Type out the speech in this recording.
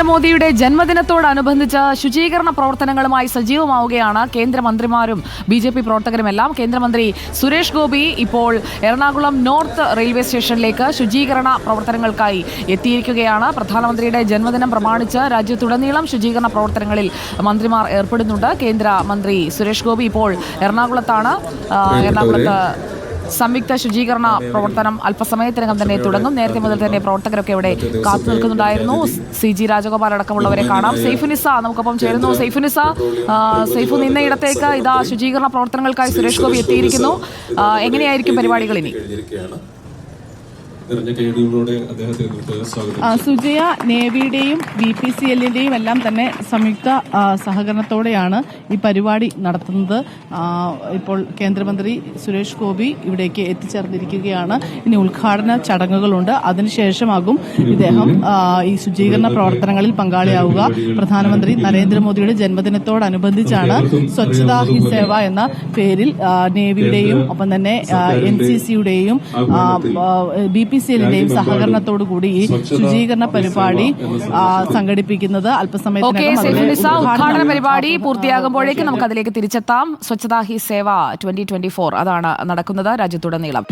നരേന്ദ്രമോദിയുടെ ജന്മദിനത്തോടനുബന്ധിച്ച് ശുചീകരണ പ്രവർത്തനങ്ങളുമായി സജീവമാവുകയാണ് കേന്ദ്രമന്ത്രിമാരും BJP പ്രവർത്തകരുമെല്ലാം. കേന്ദ്രമന്ത്രി സുരേഷ് ഗോപി ഇപ്പോൾ എറണാകുളം നോർത്ത് റെയിൽവേ സ്റ്റേഷനിലേക്ക് ശുചീകരണ പ്രവർത്തനങ്ങൾക്കായി എത്തിയിരിക്കുകയാണ്. പ്രധാനമന്ത്രിയുടെ ജന്മദിനം പ്രമാണിച്ച് രാജ്യത്തുടനീളം ശുചീകരണ പ്രവർത്തനങ്ങളിൽ മന്ത്രിമാർ ഏർപ്പെടുന്നുണ്ട്. കേന്ദ്രമന്ത്രി സുരേഷ് ഗോപി ഇപ്പോൾ എറണാകുളത്താണ്. എറണാകുളത്ത് സംയുക്ത ശുചീകരണ പ്രവർത്തനം അല്പസമയത്തിനകം തന്നെ തുടങ്ങും. നേരത്തെ മുതൽ തന്നെ പ്രവർത്തകരൊക്കെ ഇവിടെ കാത്തു നിൽക്കുന്നുണ്ടായിരുന്നു. CG രാജഗോപാൽ അടക്കമുള്ളവരെ കാണാം. സൈഫുനിസ നമുക്കൊപ്പം ചേരുന്നു. സൈഫു നിന്നയിടത്തേക്ക് ഇതാ ശുചീകരണ പ്രവർത്തനങ്ങൾക്കായി സുരേഷ് ഗോപി എത്തിയിരിക്കുന്നു. എങ്ങനെയായിരിക്കും പരിപാടികൾ ഇനി? സുജയ, നേവിയുടെയും BPCLന്റെയും എല്ലാം തന്നെ സംയുക്ത സഹകരണത്തോടെയാണ് ഈ പരിപാടി നടത്തുന്നത്. ഇപ്പോൾ കേന്ദ്രമന്ത്രി സുരേഷ് ഗോപി ഇവിടേക്ക് എത്തിച്ചേർന്നിരിക്കുകയാണ്. ഇനി ഉദ്ഘാടന ചടങ്ങുകളുണ്ട്. അതിനുശേഷമാകും ഇദ്ദേഹം ഈ ശുചീകരണ പ്രവർത്തനങ്ങളിൽ പങ്കാളിയാവുക. പ്രധാനമന്ത്രി നരേന്ദ്രമോദിയുടെ ജന്മദിനത്തോടനുബന്ധിച്ചാണ് സ്വച്ഛതാ ഹി സേവ എന്ന പേരിൽ നേവിയുടെയും ഒപ്പം തന്നെ NCCയുടെയും BPCLന്റെയും സഹകരണത്തോടുകൂടി ഈ ശുചീകരണ പരിപാടി സംഘടിപ്പിക്കുന്നത്. അല്പസമയത്തിനകം ഉദ്ഘാടന പരിപാടി പൂർത്തിയാകുമ്പോഴേക്ക് നമുക്ക് അതിലേക്ക് തിരിച്ചെത്താം. സ്വച്ഛതാ ഹി സേവ 2024 അതാണ് നടക്കുന്നത് രാജ്യത്തുടനീളം.